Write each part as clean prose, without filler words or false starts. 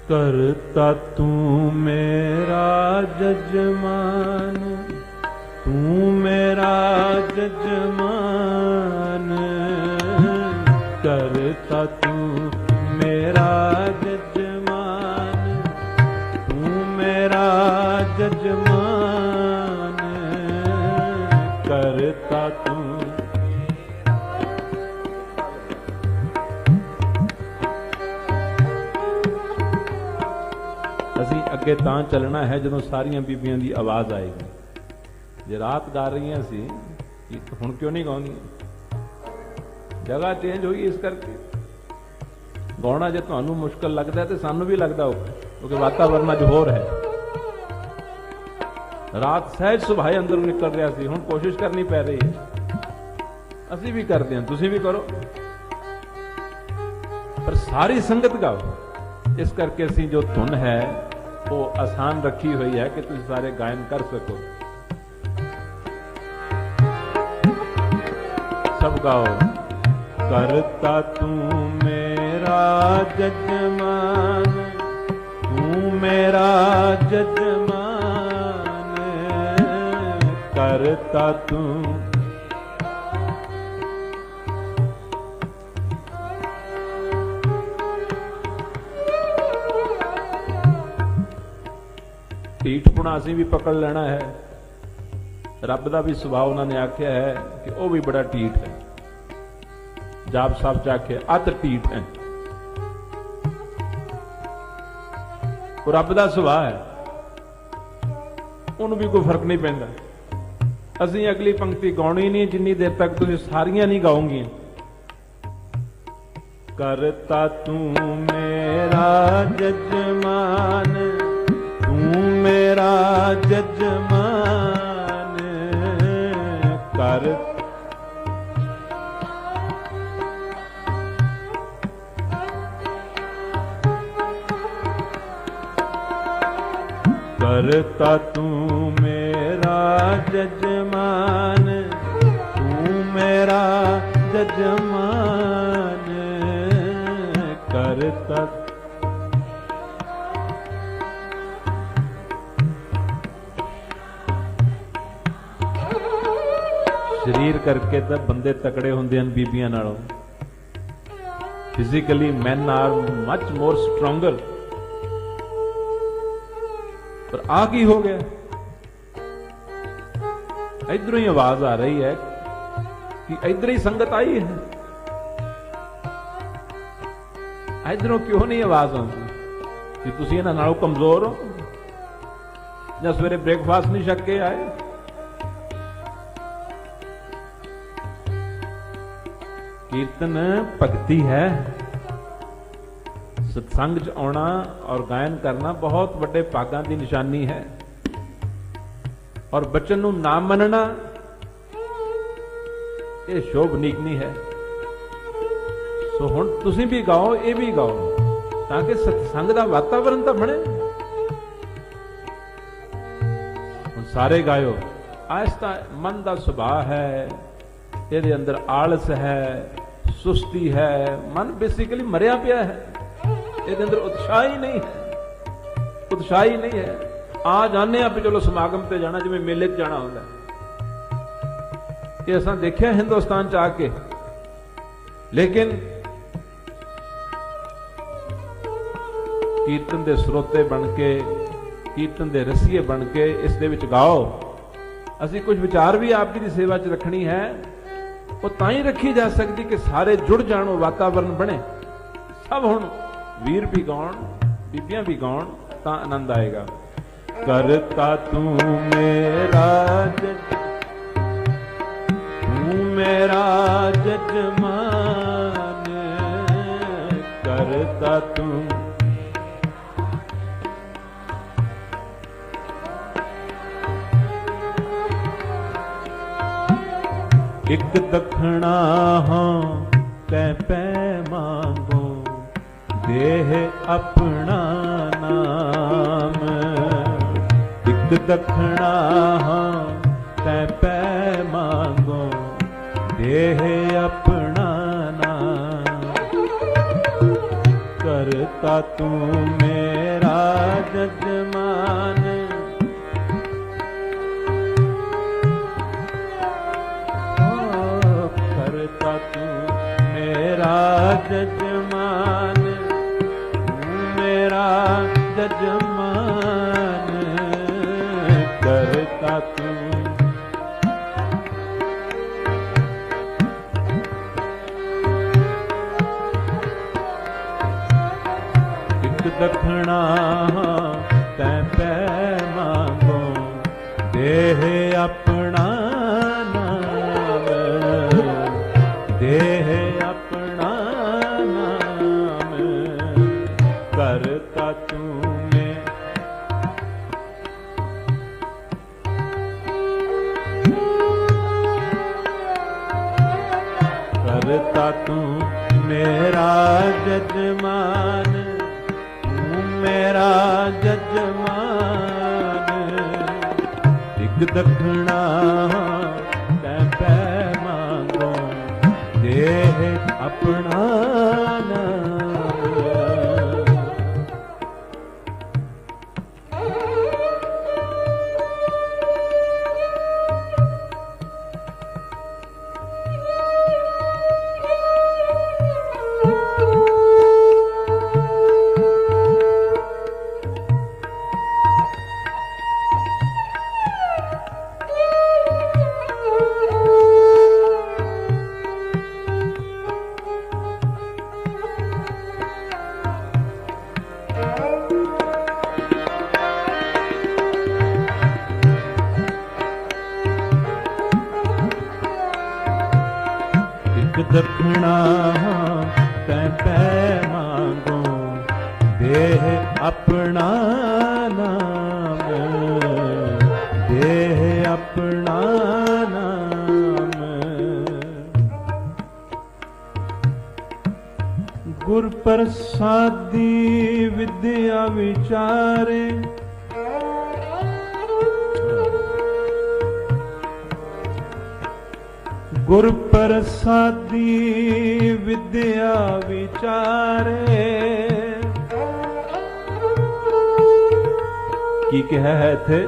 करता तू मेरा जजमान, तू मेरा जजमान, करता तू मेरा जजमान, तू मेरा जजमान, करता तू। ਅਸੀਂ ਅੱਗੇ ਤਾਂ ਚੱਲਣਾ ਹੈ ਜਦੋਂ ਸਾਰੀਆਂ ਬੀਬੀਆਂ ਦੀ ਆਵਾਜ਼ ਆਏਗੀ। ਜੇ ਰਾਤ ਗਾ ਰਹੀਆਂ ਸੀ ਹੁਣ ਕਿਉਂ ਨਹੀਂ ਗਾਉਂਦੀਆਂ? ਜਗ੍ਹਾ ਚੇਂਜ ਹੋਈ ਇਸ ਕਰਕੇ। ਗਾਉਣਾ ਜੇ ਤੁਹਾਨੂੰ ਮੁਸ਼ਕਲ ਲੱਗਦਾ ਤੇ ਸਾਨੂੰ ਵੀ ਲੱਗਦਾ ਹੋਊਗਾ, ਕਿਉਂਕਿ ਵਾਤਾਵਰਨ ਅੱਜ ਹੋਰ ਹੈ। ਰਾਤ ਸਹਿਜ ਸੁਭਾਏ ਅੰਦਰੋਂ ਨਿਕਲ ਰਿਹਾ ਸੀ, ਹੁਣ ਕੋਸ਼ਿਸ਼ ਕਰਨੀ ਪੈ ਰਹੀ ਹੈ। ਅਸੀਂ ਵੀ ਕਰਦੇ ਹਾਂ, ਤੁਸੀਂ ਵੀ ਕਰੋ, ਪਰ ਸਾਰੀ ਸੰਗਤ ਗਾਓ। ਇਸ ਕਰਕੇ ਅਸੀਂ ਜੋ ਧੁਨ ਹੈ ਉਹ ਆਸਾਨ ਰੱਖੀ ਹੋਈ ਹੈ ਕਿ ਤੁਸੀਂ ਸਾਰੇ ਗਾਇਨ ਕਰ ਸਕੋ। सब गाओ। करता तू मेरा जजमान, तू मेरा जजमान, करता तू। ਢੀਠਪੁਣਾ ਅਸੀਂ ਵੀ ਪਕੜ ਲੈਣਾ ਹੈ। ਰੱਬ ਦਾ ਵੀ ਸੁਭਾਅ ਉਹਨਾਂ ਨੇ ਆਖਿਆ ਹੈ ਕਿ ਉਹ ਵੀ ਬੜਾ ਢੀਠ ਹੈ। ਜਾਪ ਸਾਹਿਬ ਚ ਆਖਿਆ ਅਤ ਢੀਠ ਹੈ। ਉਹ ਰੱਬ ਦਾ ਸੁਭਾਅ ਹੈ, ਉਹਨੂੰ ਵੀ ਕੋਈ ਫਰਕ ਨਹੀਂ ਪੈਂਦਾ। ਅਸੀਂ ਅਗਲੀ ਪੰਕਤੀ ਗਾਉਣੀ ਨਹੀਂ ਜਿੰਨੀ ਦੇਰ ਤੱਕ ਤੁਸੀਂ ਸਾਰੀਆਂ ਨਹੀਂ ਗਾਓਗੀਆਂ। ਕਰਤਾ ਤੂੰ ਮੇਰਾ ਜਜਮਾਨ, ਤੂੰ ਮੇਰਾ ਜਜਮਾਨ, ਕਰ। करता तू मेरा जजमान, तू मेरा जजमान, करता। शरीर करके तो बंदे तकड़े होंदे हैं बीबियां नालों। Physically man are much more stronger. पर आ की हो गया? इधरों ही आवाज आ रही है कि इधर ही संगत आई है। इधरों क्यों नहीं आवाज आती कि तुसीं इन्हां नालों कमजोर हो या सवेरे ब्रेकफास्ट नहीं छक के आए? कीर्तन भक्ति है। सत्संग च आना और गायन करना बहुत बड़े भागां की निशानी है। और बचन नूं ना मनना ये शोभनीक नहीं है। सो हुण तुसीं भी गाओ, ये भी गाओ, ताकि सत्संग का वातावरण तो बने। हुण सारे गायो। आहिस्ता मन का सुभाव है, ਇਹਦੇ अंदर आलस है, सुस्ती है, मन बेसिकली मरिया पिया है। ਇਹਦੇ अंदर उत्साह ही नहीं है, उत्साह ही नहीं है। आ जाने आप चलो समागम ते जाना, जिवें मेले च जाना होंदा। ये असां देखिया हिंदुस्तान च आके, लेकिन कीर्तन दे स्रोते बन के, कीर्तन दे रसीए बन के इस दे विच गाओ। असीं कुछ विचार भी आप जी दी सेवा च रखनी है, वो तां ही रखी जा सकती कि सारे जुड़ जाण, वातावरण बने। सब हुण वीर भी गाउण, बीबियां भी गाउण, तां आनंद आएगा। करता तू मेरा तू मेरा जजमान, करता तू। एक दखना हो कै पै मांगो, देह अपना ना एक दक्षिणा तै पै मांगो देह अपना करता तू मेरा जजमान, करता तू मेरा जजमान, मेरा जजमान करता तू। दक्षिणा तै पै मांगो देह अपना नाम, देह अपना नाम करता तू मैं। करता तू मेरा जजमान, मेरा जजमान एक दक्षिणा तै पै मांगो देह अपना नाम। दक्षिणा तै पै मांगो देह अपना नाम, देह अपना नाम। गुर प्रसादी विद्या विचारे, गुर प्रसादी विद्या विचारे की कह है थे।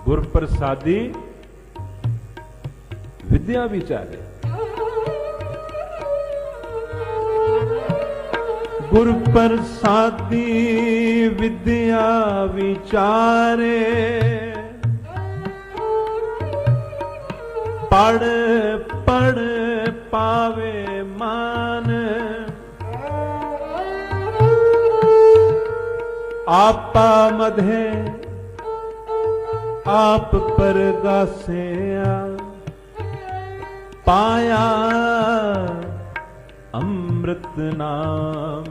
गुर प्रसादी विद्या विचारे, गुर प्रसादी विद्या विचारे पढ़ पढ़ पावे मान, आपा मधे आप परगासिया पाया अमृत नाम।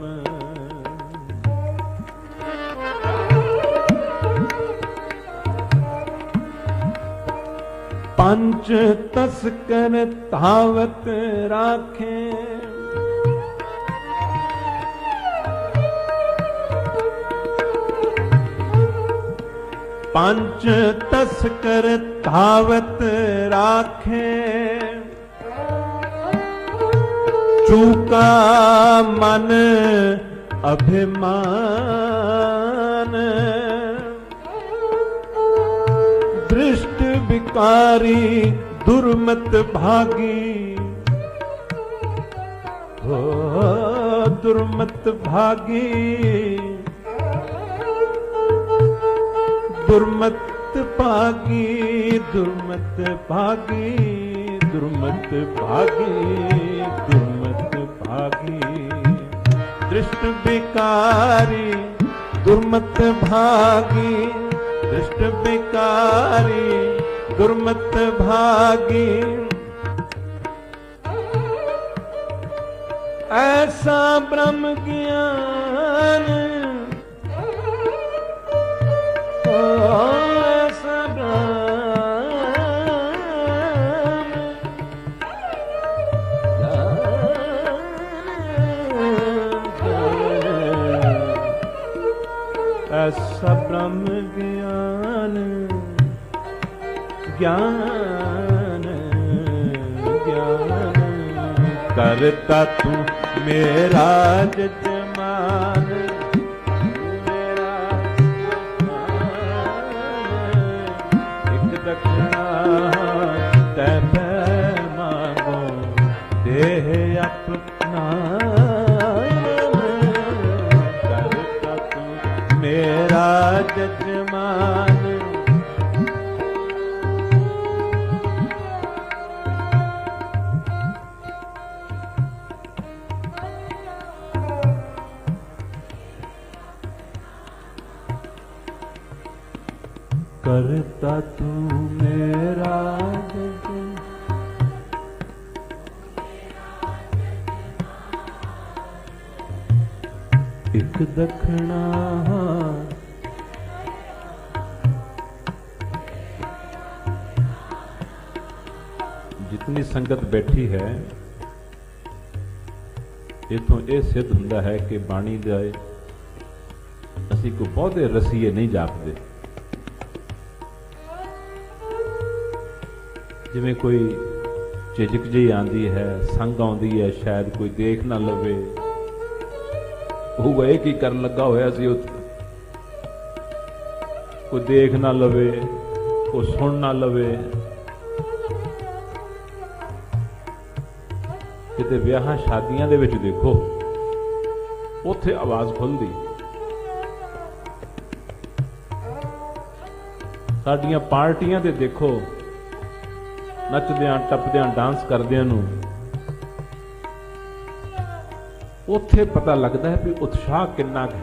पंच तस्कर धावत राखे, पंच तस्कर धावत राखे चूका मन अभिमान, दृष्ट विकारी दुर्मत भागी, हो दुर्मत भागी, दुर्मत भागी, दुर्मत भागी, दुर्मत भागी, दुर्मत भागी, दृष्ट विकारी दुर्मत भागी, दृष्ट विकारी दुर्मत भागी। ऐसा ब्रह्म ज्ञान, ऐसा रस ब्रह्म ज्ञान ज्ञान ज्ञान करता तू मेरा जजमान मेरा एक दक्षिणा तब मांगो देह अपना करता तू मेरा जजमान करता तू मेरा एक दक्षिणा जितनी संगत बैठी है इथों यह सिद्ध हुंदा है कि बाणी दे असी को बहुते रसीए नहीं जापते। जिमें कोई झिझक जी आती है संग आती है शायद कोई देख ना लवे वो एक ही करन लगा होया सी उत्थे कोई देख ना लवे कोई सुन ना लवे किते विआहां शादियां दे विच देखो उत्थे आवाज खुलदी साडियां पार्टियां ते देखो नचदियां टपदियां डांस करदियां नूं उत्थे पता लगता है भी उत्साह कितना है।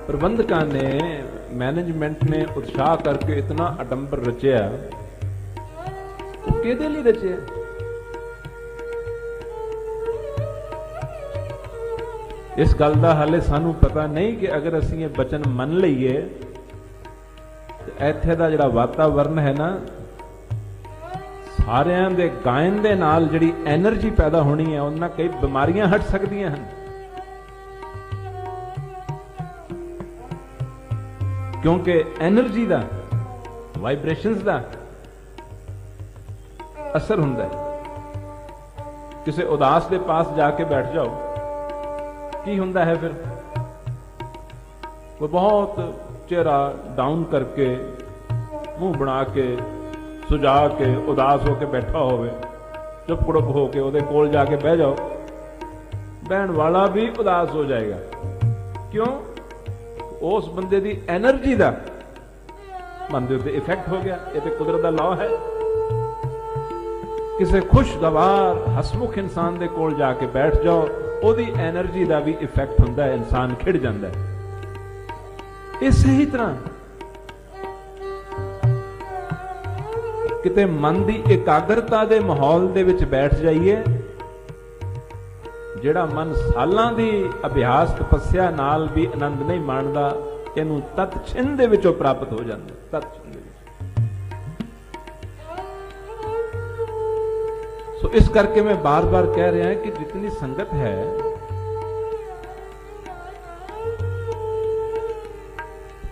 प्रबंधकां ने मैनेजमेंट ने उत्साह करके इतना आडंबर रचिया वो किहदे लई रचिया? इस गल दा हाले सानू पता नहीं कि अगर असीं ये बचन मन लईए ਇੱਥੇ ਦਾ ਜਿਹੜਾ ਵਾਤਾਵਰਨ ਹੈ ਨਾ ਸਾਰਿਆਂ ਦੇ ਗਾਇਨ ਦੇ ਨਾਲ ਜਿਹੜੀ એનર્ਜੀ ਪੈਦਾ ਹੋਣੀ ਹੈ ਉਹਨਾਂ ਕਈ ਬਿਮਾਰੀਆਂ ਹਟ ਸਕਦੀਆਂ ਹਨ ਕਿਉਂਕਿ એનર્ਜੀ ਦਾ ਵਾਈਬ੍ਰੇਸ਼ਨਸ ਦਾ ਅਸਰ ਹੁੰਦਾ ਹੈ। ਕਿਸੇ ਉਦਾਸ ਦੇ ਪਾਸ ਜਾ ਕੇ ਬੈਠ ਜਾਓ ਕੀ ਹੁੰਦਾ ਹੈ ਫਿਰ ਕੋਈ ਬਹੁਤ चेहरा डाउन करके मुंह बना के सुजा के उदास होके बैठा होवे चुप कुड़प होके उहदे कोल जाके बह जाओ बहन वाला भी उदास हो जाएगा। क्यों? उस बंदे दी एनर्जी दा मन दे उत्ते इफेक्ट हो गया। ये तो कुदरत दा लॉ है। किसी खुशगवार हसमुख इंसान दे कोल जाके बैठ जाओ ओदी एनर्जी दा भी इफेक्ट हुंदा है इंसान खिड़ जांदा है। इस ही तरह किते मन की एकाग्रता के माहौल दे विच बैठ जाइए जिहड़ा मन सालां दी अभ्यास तपस्या नाल भी आनंद नहीं माणदा इहनूं तत छिंद दे विचों प्राप्त हो जांदा। तत छिंद दे विच सो इस करके मैं बार बार कह रहा कि जितनी संगत है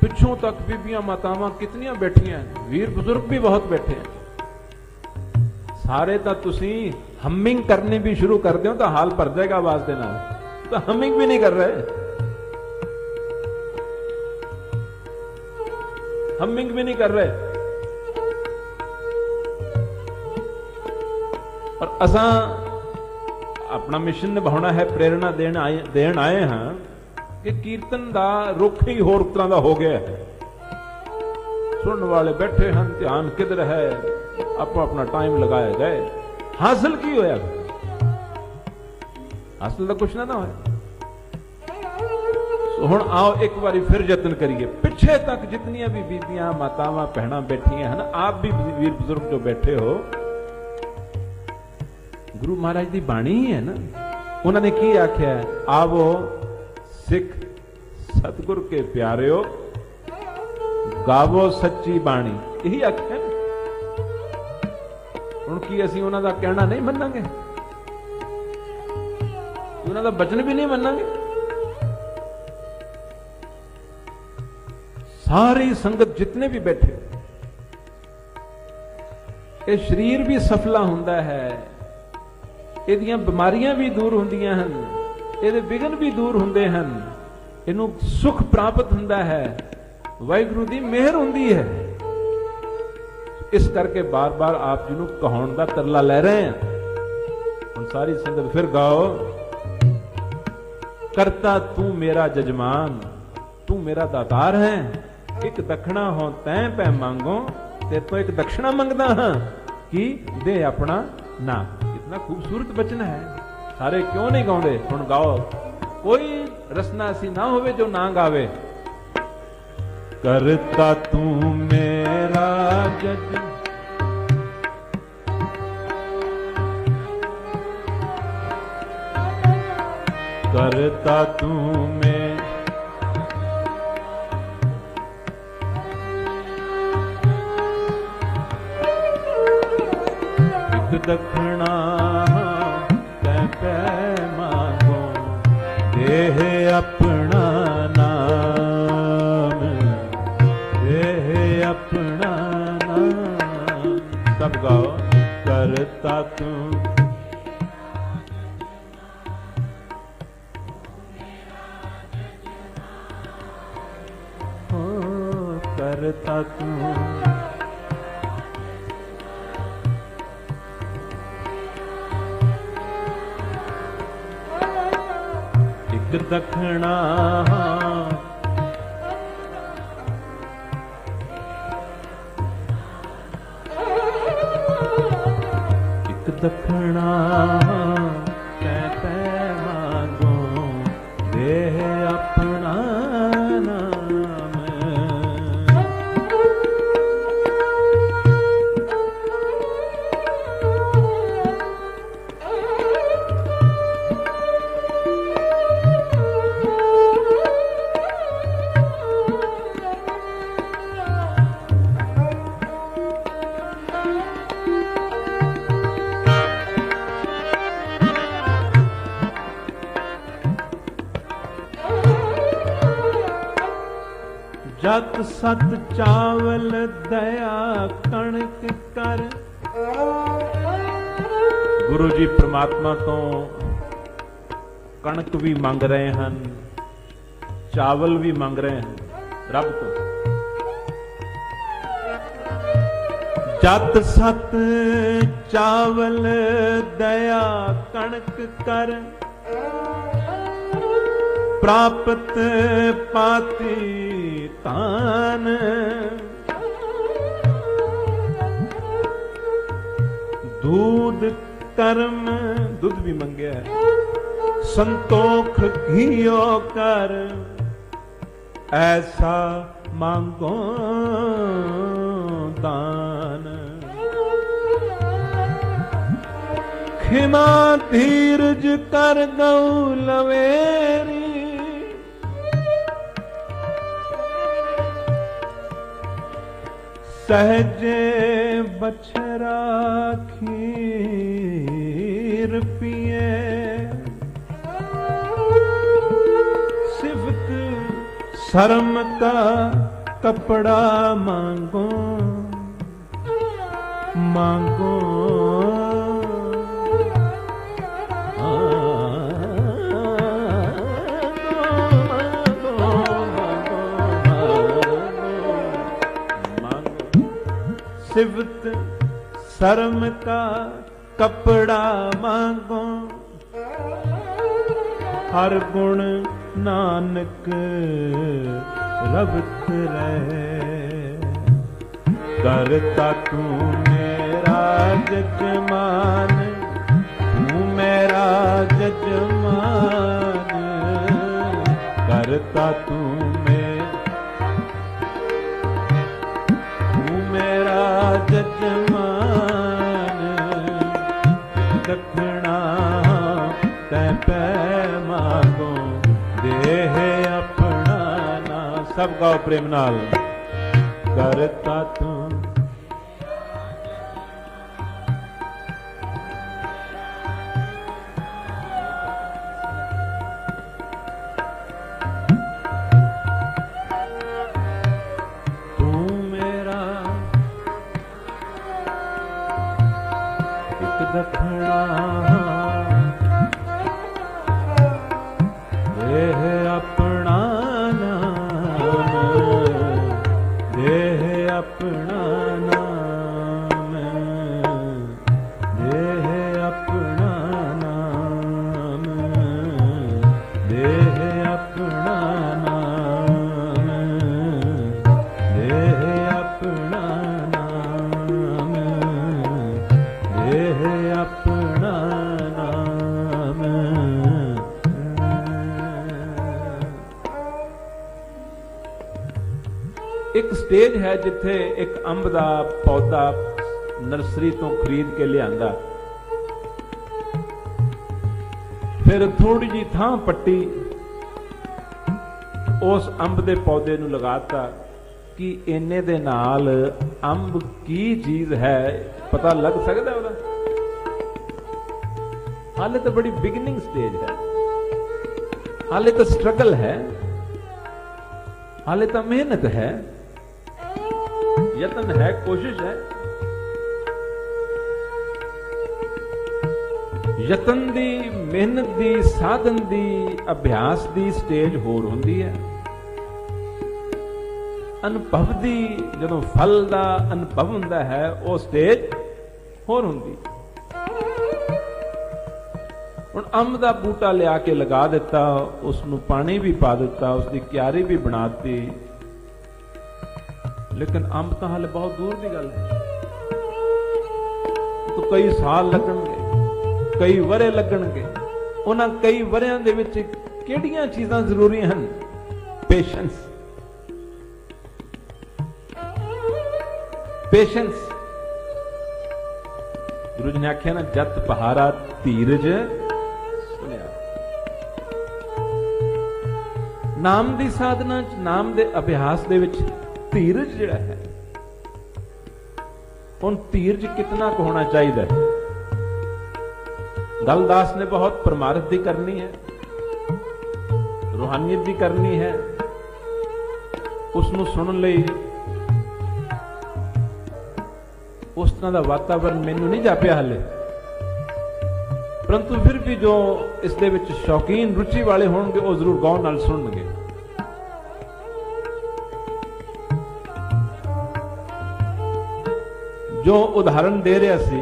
पिछों तक बीबियां मातावां कितनियां बैठियां वीर बुजुर्ग भी बहुत बैठे हैं सारे तो तुसी हमिंग करनी भी शुरू कर दो तो हाल भर जाएगा आवाज के नाल तो हमिंग भी नहीं कर रहे हमिंग भी नहीं कर रहे और असा अपना मिशन निभाना है प्रेरणा देन आए हाँ कि कीर्तन का रुख ही होर तरह का हो गया है। सुनने वाले बैठे हैं ध्यान किधर है अपना अपना टाइम लगाया जाए हासिल की होया हासिल तो कुछ ना होया। तो हुण आओ एक बारी फिर यत्न करिए पिछे तक जितनियां भी बीबियां मातावां भैणां बैठियां हैं आप भी वीर बुजुर्ग जो बैठे हो गुरु महाराज की बाणी ही है ना उन्होंने की आख्या आवो सिख सतगुर के प्यारे हो गावो सच्ची बाणी यही आख्या हुण की असीं उन्हां दा कहना नहीं मन्नांगे उन्हां दा बचन भी नहीं मन्नांगे सारी संगत जितने भी बैठे, ये शरीर भी सफला हुंदा है, ਇਹਦੀਆਂ ਬਿਮਾਰੀਆਂ ਵੀ ਦੂਰ ਹੁੰਦੀਆਂ ਹਨ, ਇਹਦੇ ਵਿਘਨ ਵੀ ਦੂਰ ਹੁੰਦੇ ਹਨ, ਇਹਨੂੰ ਸੁਖ ਪ੍ਰਾਪਤ ਹੁੰਦਾ ਹੈ, ਵਾਹਿਗੁਰੂ ਦੀ ਮਿਹਰ ਹੁੰਦੀ ਹੈ। ਇਸ ਕਰਕੇ ਬਾਰ-ਬਾਰ ਆਪ ਜੀ ਨੂੰ ਕਹਾਉਣ ਦਾ ਤਰਲਾ ਲੈ ਰਹੇ ਹਾਂ। ਹੁਣ ਸਾਰੀ ਸੰਗਤ ਫਿਰ ਗਾਓ, ਕਰਤਾ ਤੂੰ ਮੇਰਾ ਜਜਮਾਨ, ਤੂੰ ਮੇਰਾ ਦਾਤਾਰ ਹੈ, ਇੱਕ ਦਖਣਾ ਹੋ ਤੈਂ ਪੈ ਮੰਗੋ, तेरे तो एक दक्षिणा मंगदा हाँ कि दे अपना नाम। इतना खूबसूरत बचन है, सारे क्यों नहीं गाउंदे? हुण गाओ, कोई रसना ऐसी ना होवे जो ना गावे। करता तू मेरा जज, करता तू मेरा, दक्षिणा तै पै मांगो, देह अपना नाम, देह अपना नाम। सब गाओ, करता तू हो, करता तू दखना, एक दखना तै तै मांगो, देह अपना नाम। जत सत चावल दया कणक कर। गुरु जी परमात्मा तो कणक भी मंग रहे हैं, चावल भी मंग रहे हैं रब तो। जत सत चावल दया कणक कर, प्राप्त पाती तान। दूध कर्म, दूध भी मंगया है, संतोख घियो कर, ऐसा मांगो दान। खिमा धीरज कर गऊ लवेरी, सहजे बछरा खीर पिए। सिफत शर्म का कपड़ा मांगो, मांगो सिवत शर्म का कपड़ा मांगो। हर गुण नानक रबत रहे, करता तू मेरा जजमान, तू मेरा जजमान। करता तू मेरा जजमान। दक्षिणा तै पै मांगो, देह अपना ना। सब गाओ प्रेम नाल, करता तू एक स्टेज है जिथे एक अंब का पौधा नर्सरी तो खरीद के लिया, फिर थोड़ी जी थां पट्टी, उस अंब के पौधे नूं लगाता कि इन्ने दे नाल अंब की चीज है पता लग सकता है। हाले तो बड़ी बिगिनिंग स्टेज है, हाले तो स्ट्रगल है, हाले तो मेहनत है, यत्न है, कोशिश है। यतन दी, मेहनत दी, साधन दी, अभ्यास दी स्टेज होर हुंदी है। अनुभव दी जदों फल दा अनुभव हुंदा है वो स्टेज होर हुंदी। हुण अंब दा बूटा लिया के लगा दिता, उसनूं पानी भी पा दिता, उसकी क्यारी भी बना दी, लेकिन अंब तो हाले बहुत दूर की गल है। तो कई साल लगणगे, कई वरे लगणगे। उन्हां कई वरियां दे विच किहड़ियां चीज़ां जरूरी हन? Patience, patience. गुरु जी ने आख्या ना, जत पहारा धीरज सुनिया। नाम दी साधना च, नाम दे अभ्यास दे विच धीरज जिहड़ा है, हुण धीरज कितना को होना चाहिए? दलदास ने बहुत परमार्थ दी करनी है, रूहानियत दी करनी है, उसनूं सुनन लई उस तरह का वातावरण मैनू नहीं जापिया हाले, परंतु फिर भी जो इस दे विच शौकीन रुचि वाले होणगे वो जरूर गौर नाल सुनणगे। जो उदाहरण दे रहा सी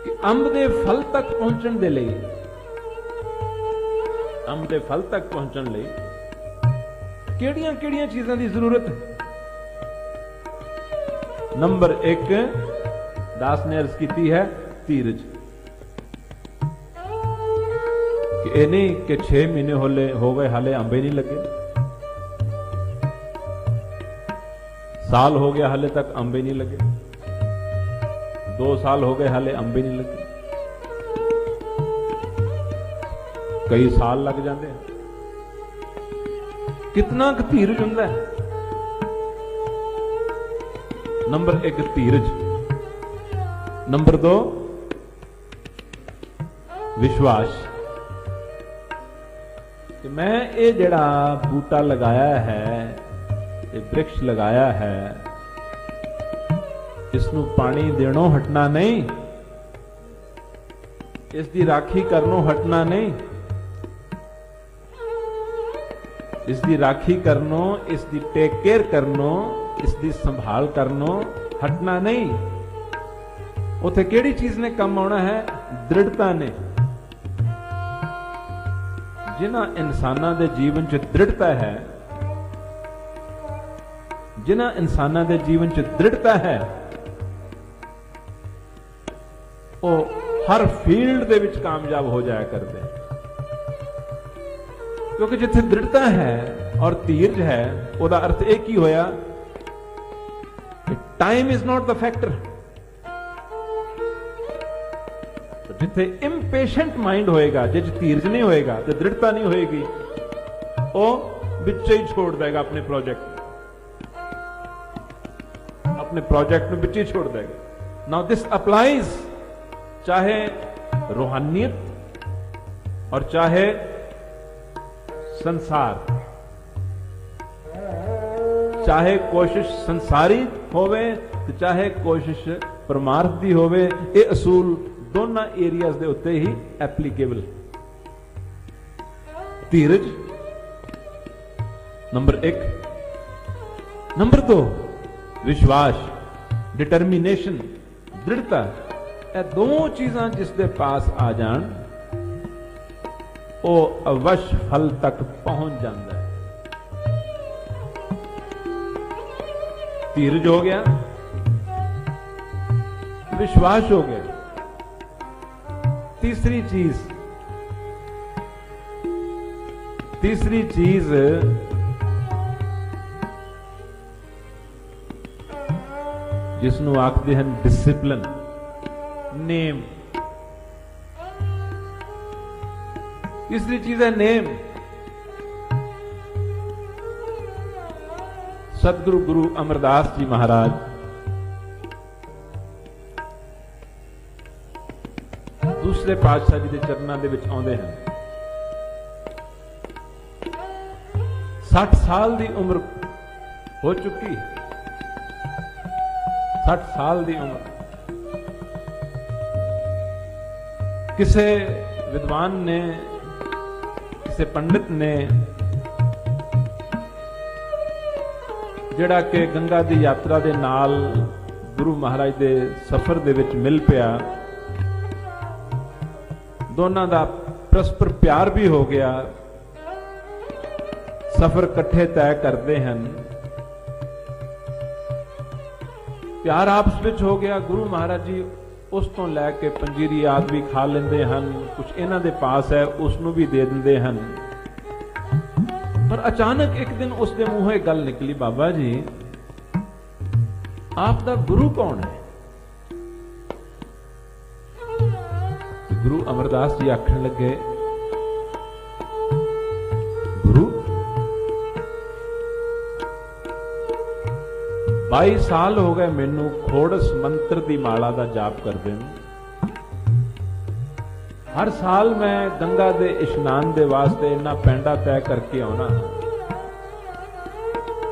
कि अंब दे फल तक पहुंचण दे लई, अंब दे फल तक पहुंचण लई किहड़ियां-किहड़ियां चीज़ां दी जरूरत है? नंबर 1 दास ने अर्ज की है धीरज। कि ये नहीं कि 6 महीने हो गए हाले अंबे नहीं लगे, साल हो गया हाले तक अंबे नहीं लगे, 2 साल हो गए हाले अंबे नहीं लगे, कई साल लग जाते हैं। कितना धीरज हुंदा है? नंबर 1 धीरज। नंबर 2 विश्वास कि मैं ये जड़ा बूटा लगाया है, ये वृक्ष लगाया है, इसनूं पानी देणों हटना नहीं, इसकी राखी करनों हटना नहीं, इसकी राखी करनों, इसकी टेक केयर करनों, इसकी संभाल करनों हटना नहीं। उथे केड़ी चीज ने कम आना है? दृढ़ता ने। जिन्हां इंसानां दे जीवन च दृढ़ता है, जिन्हां इंसानां दे जीवन च दृढ़ता है, वो हर फील्ड दे विच कामयाब हो जाया करते हैं। क्योंकि जिथे दृढ़ता है और धीरज है, उसका अर्थ एक ही होया, time is not the factor. जिथे इम्पेशेंट माइंड होएगा, जिस धीरज नहीं होएगा, तो दृढ़ता नहीं होएगी, वो बिच ही छोड़ देगा अपने प्रोजेक्ट, अपने प्रोजेक्ट में बिच ही छोड़ देगा। नाउ दिस अप्लाइज चाहे रूहानियत और चाहे संसार, चाहे कोशिश संसारी होवे तो चाहे कोशिश परमार्थ दी होवे, ये असूल दोनों एरियाज दे उत्ते ही एप्लीकेबल। धीरज नंबर 1। नंबर 2 विश्वास, डिटर्मिनेशन, दृढ़ता। ये दो चीज़ां जिसके पास आ जान, वो अवश्य फल तक पहुंच जाता है। धीरज हो गया, विश्वास हो गया। तीसरी चीज तीसरी चीज जिसनों आखते हैं डिसिप्लिन, नेम। तीसरी चीज है नेम। सतगुरु गुरु अमरदास जी महाराज दूसरे पातशाह जी के चरणों के विच आउंदे हैं। 60 साल की उम्र हो चुकी है। 60 साल की उम्र। किसे विद्वान ने, किसे पंडित ने जिहड़ा कि गंगा की यात्रा के नाल गुरु महाराज के सफर दे विच मिल पिया, दोनों का परस्पर प्यार भी हो गया, सफर इकट्ठे तय करते हैं, प्यार आपस में हो गया। गुरु महाराज जी उस तो लैके पंजीरी आदि भी खा लेंदे हैं, कुछ इन्हां दे पास है उसनों भी दे देंदे हैं। पर अचानक एक दिन उसके मुंहों एक गल निकली, बाबा जी आपका गुरु कौन है? गुरु अमरदास जी आखन लगे, गुरु 22 साल हो गए मैनू खोड़स मंत्र की माला का जाप करदे नूं। हर साल मैं गंगा के इशनान के वास्ते इन्ना पैंडा तय करके आना।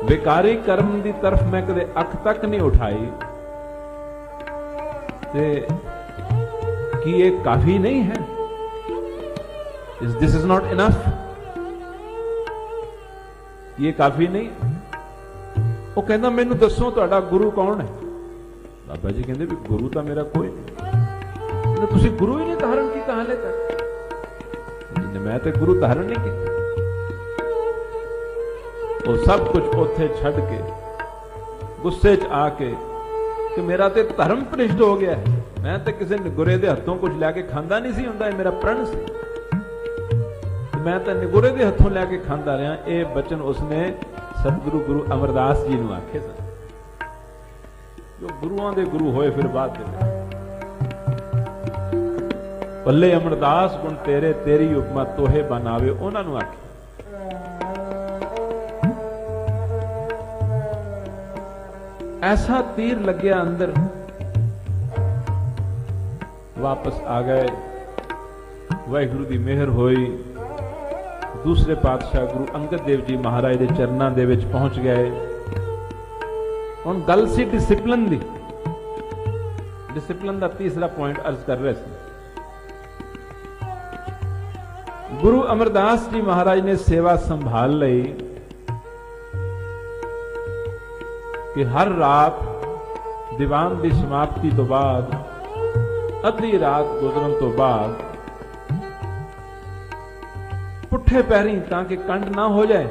विकारी कर्म की तरफ मैं कदे अख तक नहीं उठाई। ते कि ये काफी नहीं है? This is not enough? ये काफी नहीं? वो कहना मैनू दसो तुहाडा गुरु कौन है? बाबा जी कहते भी गुरु तो मेरा कोई नहीं। तुसी गुरु ही नहीं धारण किया हाले तक? मैं तो गुरु धारण नहीं किया। वो सब कुछ उथे छड़ के गुस्से च आके कि मेरा तो धर्म भ्रिष्ट हो गया है, मैं तो किसी निगुरे के हथों कुछ लैके खांदा नहीं सी हुंदा, मेरा प्रण सी, मैं तो निगुरे के हथों लैके खांदा रहा। ये बचन उसने सतगुरु गुरु अमरदास जी नूं आखे सन, जो गुरुआं दे गुरु होए फिर बाद में। पल्ले अमरदास गुण तेरे तेरी उपमा तोहे बनावे, उन्होंने आखे। ऐसा तीर लग्या अंदर, वापस आ गए। वाहिगुरु की मेहर होई, दूसरे पातशाह गुरु अंगद देव जी महाराज के चरणों दे विच पहुंच गए। हुण गल सी डिसिप्लिन दी। डिसिप्लिन का तीसरा पॉइंट अर्ज कर रहे थे। गुरु अमरदास जी महाराज ने सेवा संभाल लई कि हर रात दीवान की समाप्ति तो बाद, अद्धी रात गुजरन तो बाद पुठे पैरी ताकि कंड ना हो जाए,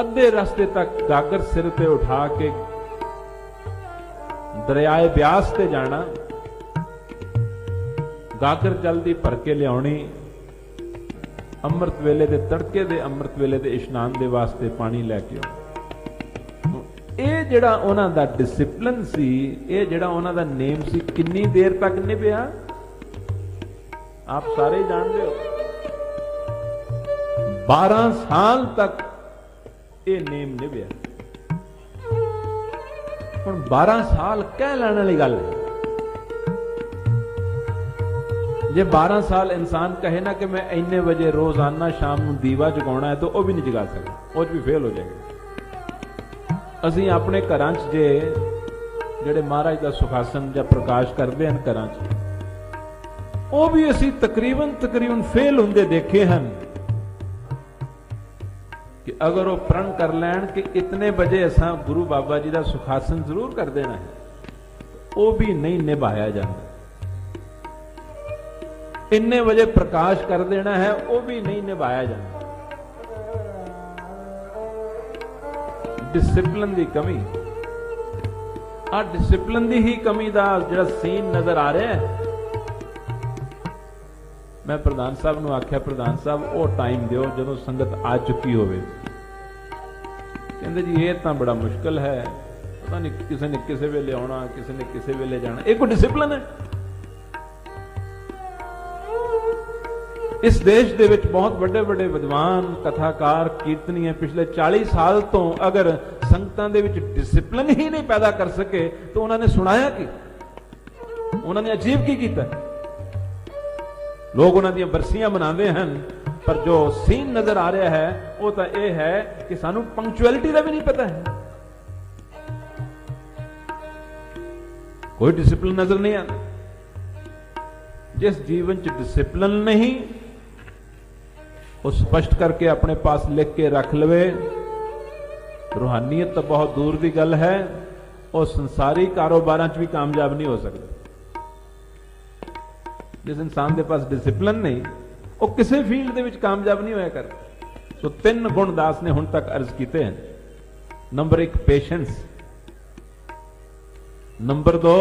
अद्धे रास्ते तक गागर सिर पे उठा के दरियाए ब्यास ते जाना, गागर जल्दी भर के लियानी, अमृत वेले दे तड़के दे अमृत वेले दे इशनान दे वास्ते पानी लैके ये जिहड़ा उन्हां दा डिसिप्लिन सी, ये जिहड़ा उन्हां दा नेम सी, कितनी देर तक निभया आप सारे जानते हो। 12 साल तक ये नेम निभया। हुण 12 साल कह लैण वाली गल है। जे 12 साल इंसान कहे ना कि मैं इन्ने बजे रोजाना शाम को दीवा जगाना है, तो वह भी नहीं जगा सकता, वो भी फेल हो जाएगा। असी अपने घरां च जे जेड़े महाराज का सुखासन या प्रकाश करते हैं घरां च, वो भी असी तकरीबन फेल होंदे देखे हैं कि अगर वो प्रण कर लैन कि इतने बजे असा गुरु बाबा जी का सुखासन जरूर कर देना है, वो भी नहीं निभाया जाता। इन्ने बजे प्रकाश कर देना है, वो भी नहीं निभाया जाता। डिसिप्लिन की कमी, आ डिसिप्लिन की ही कमी का जो सीन नजर आ रहा है। मैं प्रधान साहब ਨੂੰ ਆਖਿਆ प्रधान साहब ਉਹ टाइम ਦਿਓ ਜਦੋਂ ਸੰਗਤ आ चुकी ਹੋਵੇ। ਕਹਿੰਦੇ जी ਇਹ ਤਾਂ बड़ा मुश्किल है, पता नहीं किसी ने किसी वेले आना, किसी ने किसी वेले जाना, ये कोई डिसिपलिन है? इस देश दे विच बहुत बड़े बड़े विद्वान कथाकार कीर्तनीय पिछले 40 साल तो अगर संगतां दे विच डिसिपलिन ही नहीं पैदा कर सके तो उन्होंने सुनाया कि उन्होंने अजीब की कीता? लोग उन्होंने बरसियां मनाते हैं पर जो सीन नजर आ रहा है वो तो यह है कि सानू पंक्चुअलिटी का भी नहीं पता है, कोई डिसिप्लिन नजर नहीं आता। जिस जीवन च डिसिप्लिन नहीं वो स्पष्ट करके अपने पास लिख के रख लवे, रूहानियत तो बहुत दूर की गल है, और संसारी कारोबार च भी कामयाब नहीं हो सकता। जिस इंसान के पास डिसिप्लिन नहीं वो किसी फील्ड के कामयाब नहीं होया कर। तो 3 गुण दास ने हुण तक अर्ज किए हैं। नंबर 1 पेशेंस, नंबर 2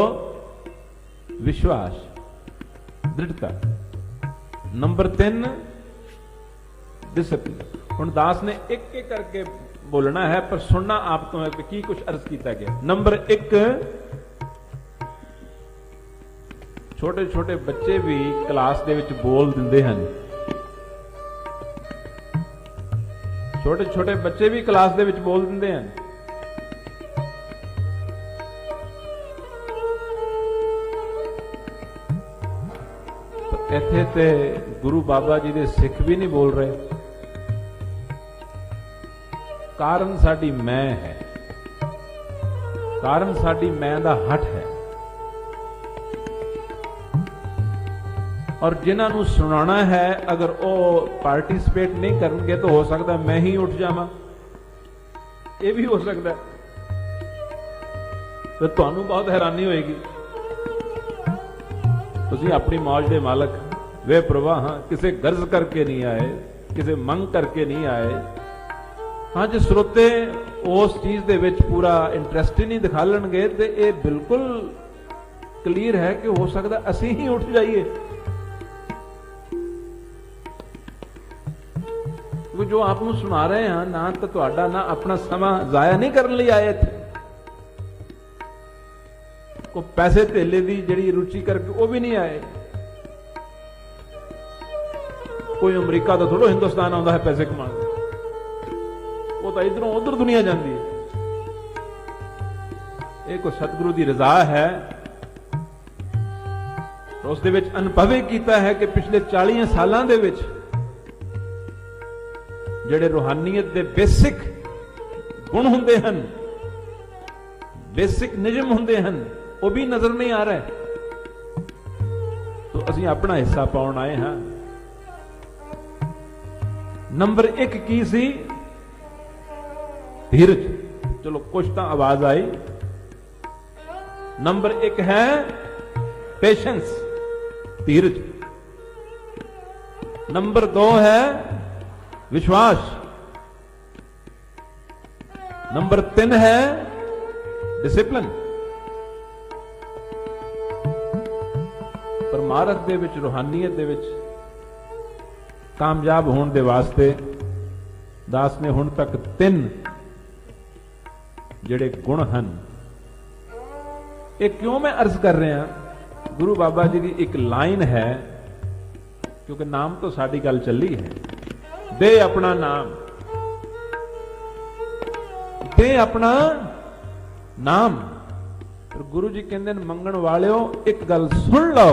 विश्वास दृढ़ता, नंबर 3 डिसिप्लिन। हुण दास ने एक एक करके बोलना है पर सुनना आप तो है कि की कुछ अर्ज किया गया। नंबर 1, छोटे छोटे बच्चे भी क्लास दे विच बोल दिंदे हैं, छोटे छोटे बच्चे भी क्लास दे विच बोल दिंदे हैं। इत्थे ते गुरु बाबा जी दे सिख भी नहीं बोल रहे, कारण साडी मैं है, कारण साडी मैं दा हट है। और जिन्होंने सुनाना है अगर वो पार्टिसिपेट नहीं करेंगे तो हो सकता है मैं ही उठ जावा, ये भी हो सकता है। तो तुहानू बहुत हैरानी होएगी, तुसीं अपनी मौज दे मालक वे प्रवाह, हाँ किसी गर्ज करके नहीं आए, किसी मंग करके नहीं आए। हाँ जो श्रोते उस चीज दे विच पूरा इंटरस्ट ही नहीं दिखा लेंगे तो ये बिल्कुल क्लीयर है कि हो सकता असीं ही उठ जाइए। जो आप सुना रहे हैं ना तो तुहाडा ना अपना समा जाया नहीं करने लिए आए थे, को पैसे धेले दी जिहड़ी रुचि करके वो भी नहीं आए। कोई अमरीका तो थोड़ा हिंदुस्तान आता है पैसे कमाने, वो तो इधरों उधर दुनिया जाती है। एक सतगुरु की रजा है, उस दे विच अनुभव किया है कि पिछले 40 सालों दे विच ਜਿਹੜੇ रूहानियत के बेसिक गुण होंगे हैं, बेसिक नियम होंगे हैं, वो भी नजर नहीं आ रहा। तो असीं अपना हिस्सा पाउण आए हाँ। नंबर 1 की सी? धीरज। चलो कुछ तो आवाज आई। नंबर 1 है पेशेंस, धीरज। नंबर 2 है विश्वास, नंबर 3 है डिसिप्लिन। परमारथ दे विच, रूहानियत दे विच कामयाब होने दे वास्ते दास ने हुण तक 3 जिहड़े गुण हन। ये क्यों मैं अर्ज कर रहा? गुरु बाबा जी की एक लाइन है, क्योंकि नाम तो साडी गल चली है, दे अपना नाम, दे अपना नाम। पर गुरु जी कहते हैं मंगण वालियो एक गल सुन लो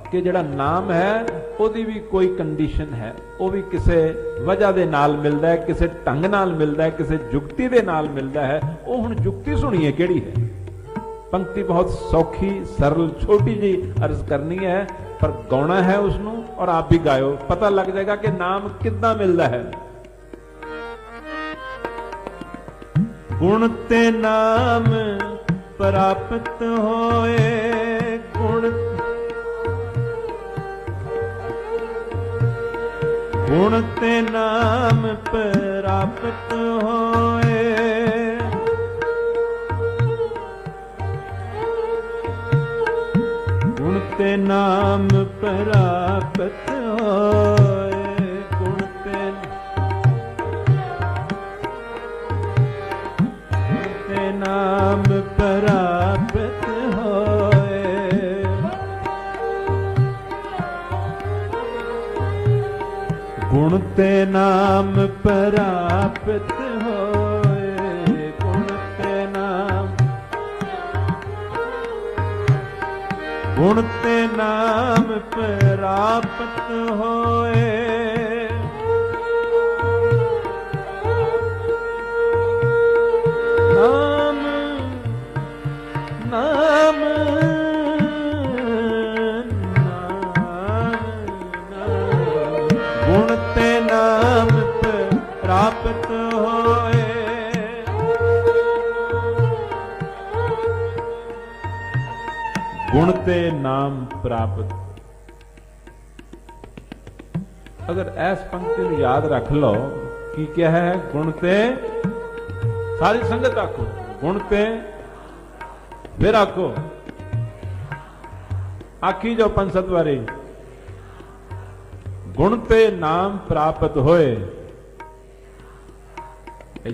कि जिहड़ा नाम है ओदी भी कोई कंडीशन है, वो भी किसी वजह दे नाल मिलता है, किसी ढंग नाल मिलता है, किसी जुगती दे नाल मिलता है। वो हुण जुगती सुनिए केड़ी है। पंक्ति बहुत सौखी सरल छोटी जी अर्ज करनी है पर गाना है उसनू, और आप भी गायो, पता लग जाएगा कि नाम कितना मिलता है। गुण ते नाम प्राप्त होए, गुण गुण ते नाम प्राप्त होए, गुण ते नाम प्राप्त होए, गुण ते नाम प्राप्त होए, गुण ते नाम प्राप्त होए, गुण ते नाम, गुण ते नाम प्राप्त होए, नाम नाम गुण ते नाम प्राप्त होए, गुण ते नाम प्राप्त। अगर ऐस पंक्ति को याद रख लो कि क्या है, गुण ते, सारी संगत आखो गुण ते, फिर आखो आखी जो पंसत वारी, गुण ते नाम प्राप्त होए।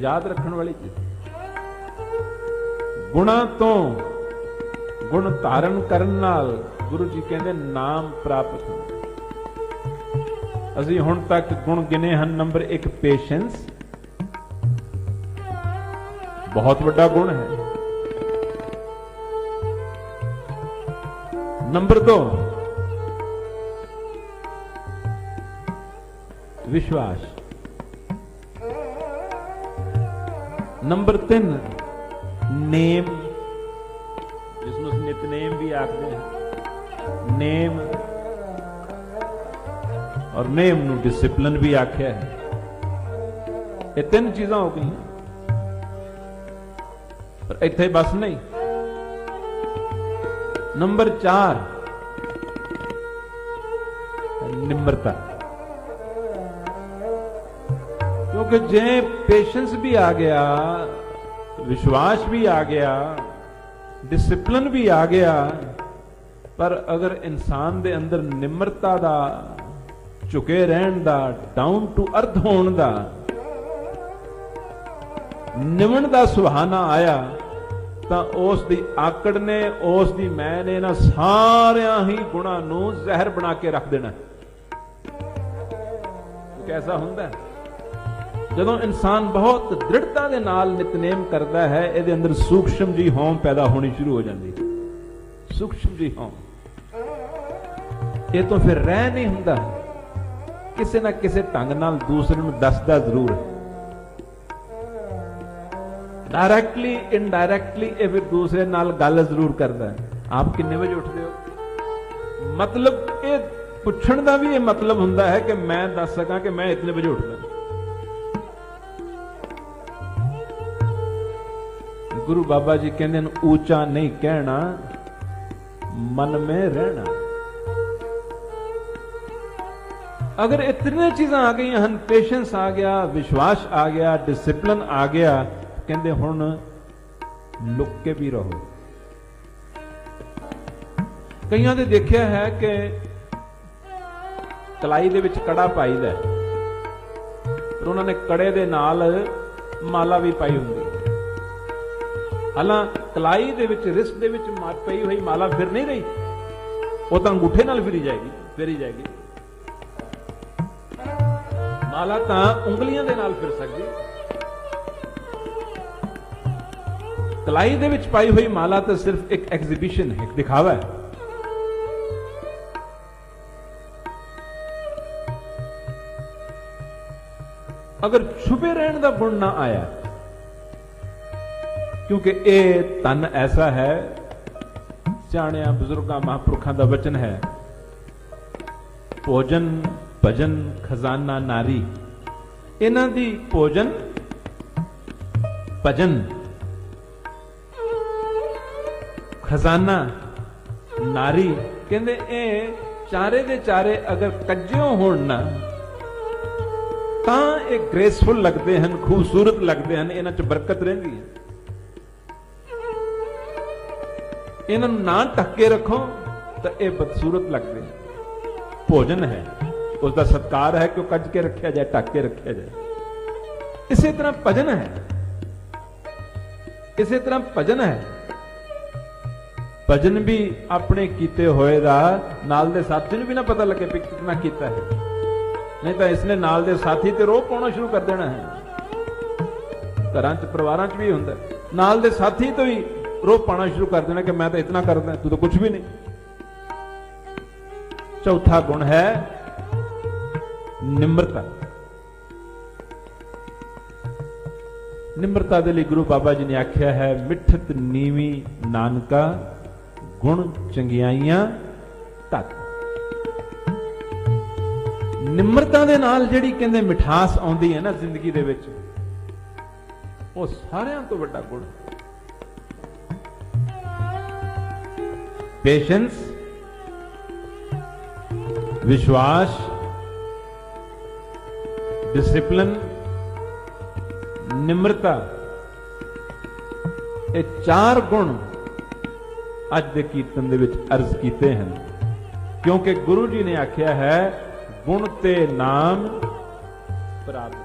याद रखने वाली चीज, गुणा तो गुण धारण करन नाल गुरु जी कहते नाम प्राप्त हो। ਅਸੀਂ ਹੁਣ तक गुण गिने हैं। नंबर 1 पेशेंस, बहुत बड़ा गुण है। नंबर 2 विश्वास, नंबर 3 नेम, जिसमें नितनेम भी आखते हैं, नेम, और नेम नू डिसिप्लिन भी आख्या है। ये 3 चीज़ां हो गई, पर इत्थे बस नहीं। नंबर 4 निम्रता, क्योंकि जे पेशेंस भी आ गया, विश्वास भी आ गया, डिसिप्लिन भी आ गया, पर अगर इंसान दे अंदर निम्रता दा, झुके रहन दा, डाउन टू अर्थ होण दा, निमन दा सुहाना आया, तां उस दी आकड़ ने, उस दी मैं ने ना सारियां ही गुणां नूं जहर बना के रख देना। कैसा हुंदा है ਜਦੋਂ इंसान बहुत दृढ़ता दे नाल नितनेम करता है, ਇਹਦੇ अंदर सूक्ष्म जी होम पैदा होनी शुरू हो जाती है। सूक्ष्म जी होम ये तो फिर रह नहीं हुंदा, किसी ना किसी ढंग नाल दूसरे नूं दसदा जरूर है। डायरैक्टली इनडायरैक्टली ये फिर दूसरे नाल गल जरूर करता है। आप किन्ने बजे उठते हो, मतलब ये पुछण दा भी ये मतलब हुंदा है कि मैं दस सकां कि मैं इतने बजे उठदा। गुरु बाबा जी कहते हैं ऊंचा नहीं कहना, मन में रहना। अगर इतनी चीजें आ गई हैं, पेशेंस आ गया, विश्वास आ गया, डिसिप्लिन आ गया, कहते हुण लुक के भी रहो। कईयां दे देखिया है कि कलाई दे विच कड़ा पाईदा, पर उन्होंने कड़े दे नाल माला भी पाई हुंदी। हालां कलाई दे विच, रिस्ट दे विच पई हुई माला फिर नहीं रही, वो तो अंगूठे नाल फिरी जाएगी, फेरी जाएगी। माला तो उंगलियां दे नाल फिर सकदी, कलाई दे विच पाई हुई माला तो सिर्फ एक एग्जीबिशन है, एक दिखावा है। अगर छुपे रहने का गुण ना आया, क्योंकि ये तन ऐसा है, सियाणियां बुजुर्गां महापुरखों का वचन है, भोजन भजन खजाना नारी। इन्हां दी भोजन भजन खजाना नारी, कहंदे ए चारे दे चारे अगर कज्जियों होण ना तां ये ग्रेसफुल लगते हैं, खूबसूरत लगते हैं, इन्हां च बरकत रहिंदी है। इन्हां ना ढक के रखो तो यह बदसूरत लगते हैं। भोजन है, उसका सत्कार है कि कज के रखा जाए, ढक के रखा जाए। इसी तरह भजन है, इसी तरह भजन है। भजन भी अपने कीते होए दा नाल दे साथी नूं भी ना पता लगे कि कितना कीता है, नहीं तो इसने नाल दे साथी ते रोह पाउणा शुरू कर देना है। घरां च परिवारां च भी हुंदा, नाल दे साथी तो ही रोह पाना शुरू कर देना कि मैं तो इतना करदा, तू तो कुछ भी नहीं। चौथा गुण है निम्रता। निम्रता दे लई गुरु बाबा जी ने आख्या है, मिठत नीवी नानका गुण चंगियाइयां तक। निम्रता दे नाल जिहड़ी कहंदे मिठास आउंदी है ना जिंदगी दे विच, वो सारियां तो वड्डा गुण। पेशेंस, विश्वास, डिसिप्लिन, निम्रता, ये चार गुण अज दे कीर्तन दे विच अर्ज कीते हैं। क्योंकि गुरु जी ने आख्या है, गुण ते नाम प्राप्त।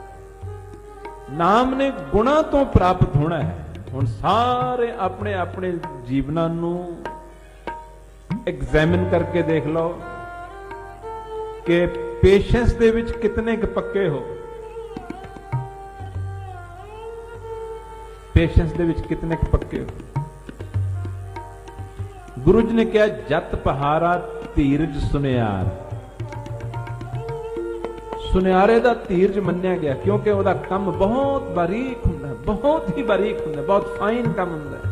नाम ने गुणा तो प्राप्त होना है। हुण सारे अपने अपने जीवनां नूं एग्जामिन करके देख लो कि पेशेंस दे विच कितने क पक्के हो, पेशेंस दे विच कितने क पक्के हो। गुरु जी ने कहा, जत पहारा धीरज सुनियार। सुनियारे दा धीरज मन्निया गया क्योंकि वह काम बहुत बारीक हुंदा है, बहुत ही बारीक हुंदा है, बहुत फाइन काम हुंदा है।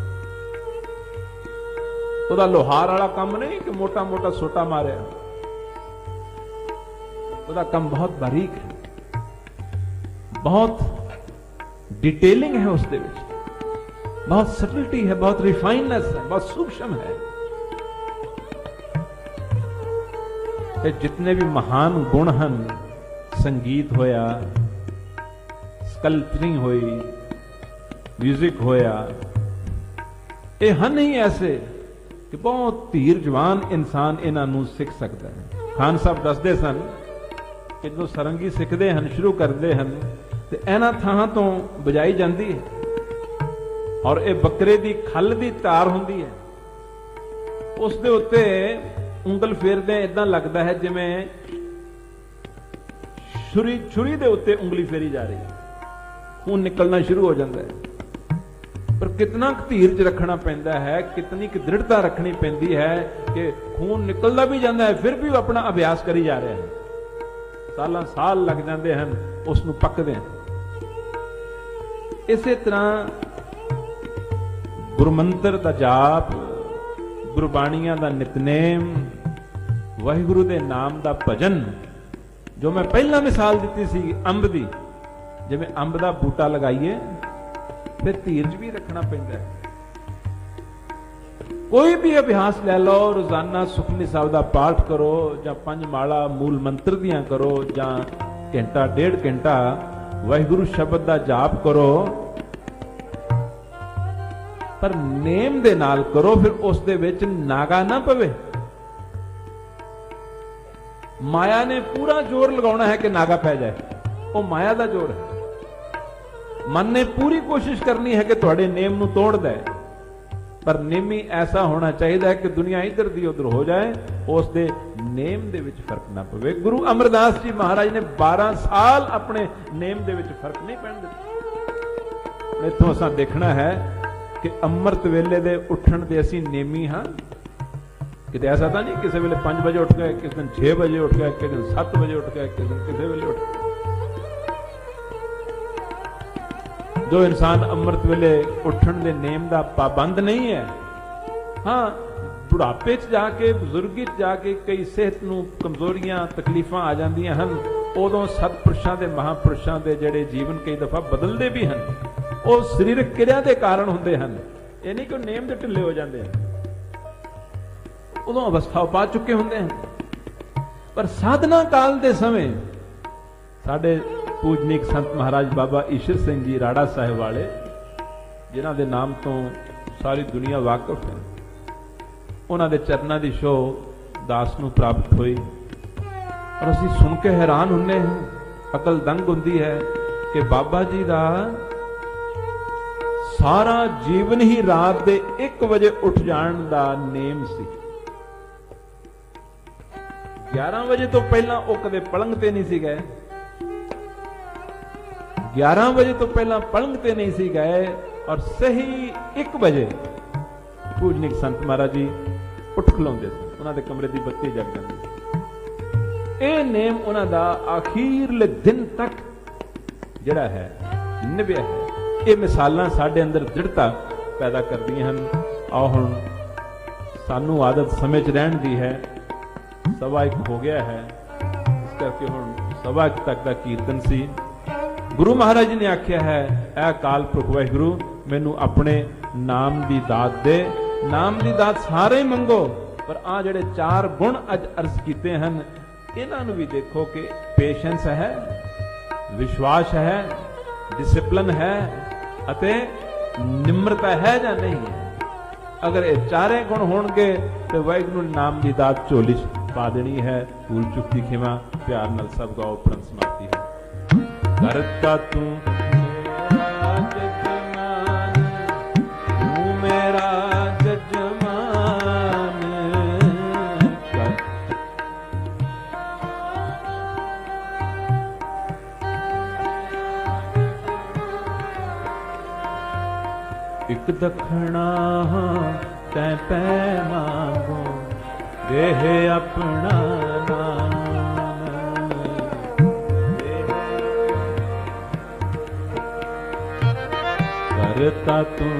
वह लोहार वाला काम नहीं कि मोटा मोटा सोटा मारे, वह काम बहुत बारीक है, बहुत डिटेलिंग है, उसके बहुत सटलिटी है, बहुत रिफाइननेस है, बहुत सूक्ष्म है। जितने भी महान गुण हैं, संगीत होया, स्कल्पचरिंग होई, म्यूजिक होया, ये हन ही ऐसे कि बहुत धीरजवान इंसान इन्हां नूं सीख सकता है। खान साहब दसदे सन कि जो सरंगी सिखते हैं, शुरू करते हैं, तो इन्हां थां तो बजाई जाती है और ये बकरे की खल की तार होंदी है, उस दे उत्ते ਉਂਗਲ फेरदे इदां लगता है जिवें छुरी दे उत्ते ਉਂਗਲੀ फेरी जा रही है, खून निकलना शुरू हो जाता है। पर कितना धीरज रखना पैंदा है, कितनी दृढ़ता रखनी पैंदी है कि खून निकलता भी जाता है, फिर भी वो अपना अभ्यास करी जा रहे हैं। सालां साल लग जाते हैं उसनूं पकदे। इसे तरह गुरमंत्र दा जाप, गुरबाणियां दा नितनेम, वाहिगुरु दे नाम दा भजन, जो मैं पहला मिसाल दी सी अंब दी, जिवें अंब दा बूटा लगाइए फिर धीरज भी रखना पैंदा है। कोई भी अभ्यास ले लो, रोजाना सुखमनी साहिब दा पाठ करो, जां पंज माला मूल मंत्र दियां करो, जां घंटा डेढ़ घंटा वाहिगुरु शब्द दा जाप करो, पर नेम दे नाल करो, फिर उस दे विच नागा ना पवे। माया ने पूरा जोर लगाना है कि नागा पै जाए, वो माया दा जोर है। मन ने पूरी कोशिश करनी है कि तुहाडे नेम नूं तोड़ दे, पर नेमी ऐसा होना चाहिए कि दुनिया इधर दी उधर हो जाए, उस दे नेम दे विच फर्क ना पवे। गुरु अमरदास जी महाराज ने 12 साल अपने नेम दे विच फर्क नहीं पैण दित्ता। इत्थों असां देखना है कि अमृत वेले दे उठण दे असीं नेमी हाँ। किते ऐसा तो नहीं किसी वेले 5 बजे उठ गए, किस दिन 6 बजे उठ गए, किस दिन 7 बजे उठ गए, किस दिन किसी वेले उठ गए। जो इंसान अमृत वेले उठण दे नेम दा पाबंद नहीं है, हाँ बुढ़ापे च जाके, बुजुर्गी च जाके कई सेहत नूं कमजोरियां तकलीफां आ जांदियां हन, उदों सतपुरुषां दे महापुरुषां दे जिहड़े जीवन कई दफा बदलते भी हैं, वो शरीरक क्रिया के कारण होंदे हैं। ये नहीं कि नेम दे ढिले हो जाते हैं, उदों अवस्था पा चुके होंदे हैं। पर साधना काल के समय साडे पूजनीक संत महाराज बाबा ईश्वर सिंह जी राड़ा साहिब वाले, जिन्हां दे नाम तो सारी दुनिया वाकफ है, उन्हां दे चरनां दी शो ਦਾਸ ਨੂੰ ਪ੍ਰਾਪਤ ਹੋਈ। ਔਰ ਅਸੀਂ ਸੁਣ ਕੇ ਹੈਰਾਨ ਹੁੰਨੇ ਹਾਂ, ਅਕਲ ਦੰਗ ਹੁੰਦੀ ਹੈ ਕਿ ਬਾਬਾ ਜੀ ਦਾ ਸਾਰਾ ਜੀਵਨ ਹੀ ਰਾਤ ਦੇ 1 ਵਜੇ ਉੱਠ ਜਾਣ ਦਾ ਨੇਮ ਸੀ। 11 ਵਜੇ ਤੋਂ ਪਹਿਲਾਂ ਉਹ ਕਦੇ ਪਲੰਗ ਤੇ ਨਹੀਂ ਸੀ ਗਏ। 11 ਵਜੇ ਤੋਂ ਪਹਿਲਾਂ ਪਲੰਗ ਤੇ ਨਹੀਂ ਸੀ ਗਏ ਔਰ ਸਹੀ 1 ਵਜੇ ਪੂਜਨੀਕ ਸੰਤ ਮਹਾਰਾਜ ਜੀ ਉੱਠ ਖਲੋਂਦੇ ਸੀ। ਉਹਨਾਂ ਦੇ ਕਮਰੇ ਦੀ ਬੱਤੀ ਜਗ ਜਾਂਦੀ ਸੀ। ਇਹ ਨੇਮ ਉਹਨਾਂ ਦਾ ਆਖੀਰਲੇ ਦਿਨ ਤੱਕ ਜਿਹੜਾ ਹੈ ਨਿਭਿਆ ਹੈ। ਇਹ ਮਿਸਾਲਾਂ ਸਾਡੇ ਅੰਦਰ ਦ੍ਰਿੜਤਾ ਪੈਦਾ ਕਰਦੀਆਂ ਹਨ। ਆਓ ਹੁਣ ਸਾਨੂੰ ਆਦਤ ਸਮੇਂ 'ਚ ਰਹਿਣ ਦੀ ਹੈ। 1:15 ਹੋ ਗਿਆ ਹੈ, ਇਸ ਕਰਕੇ ਹੁਣ 1:15 ਤੱਕ ਦਾ ਕੀਰਤਨ ਸੀ। ਗੁਰੂ ਮਹਾਰਾਜ ਜੀ ਨੇ ਆਖਿਆ ਹੈ, ਐ ਅਕਾਲ ਪੁਰਖ ਵਾਹਿਗੁਰੂ ਮੈਨੂੰ ਆਪਣੇ ਨਾਮ ਦੀ ਦਾਤ ਦੇ। ਨਾਮ ਦੀ ਦਾਤ ਸਾਰੇ ਹੀ ਮੰਗੋ, ਪਰ ਆ ਜਿਹੜੇ 4 ਗੁਣ ਅੱਜ ਅਰਜ਼ ਕੀਤੇ ਹਨ, ਇਹਨਾਂ ਨੂੰ ਵੀ ਦੇਖੋ ਕਿ ਪੇਸ਼ੈਂਸ ਹੈ, ਵਿਸ਼ਵਾਸ ਹੈ, ਡਿਸਪਲਿਨ ਹੈ ਅਤੇ ਨਿਮਰਤਾ ਹੈ ਜਾਂ ਨਹੀਂ ਹੈ। ਅਗਰ ਇਹ 4 ਗੁਣ ਹੋਣਗੇ ਤੇ ਵਾਹਿਗੁਰੂ ਨਾਮ ਦੀ ਦਾਤ ਝੋਲੀ 'ਚ ਪਾ ਦੇਣੀ ਹੈ। ਭੂਲ ਚੁੱਕ ਦੀ ਖਿਮਾ ਪਿਆਰ ਨਾਲ ਸਭ ਗਾਓ, ਪ੍ਰਣ ਸਮਾਪਤੀ ਹੈ। ਕਰਤਾ ਤੂੰ ਮੇਰਾ ਜਜਮਾਨ, ਤੂੰ ਮੇਰਾ ਜਜਮਾਨ, ਇੱਕ ਦਖਣਾ ਤੈ ਪੈ ਮੰਗੋ, ਦੇਹ ਆਪਣਾ ਨਾਮ। ਕਰਤਾ ਤੂੰ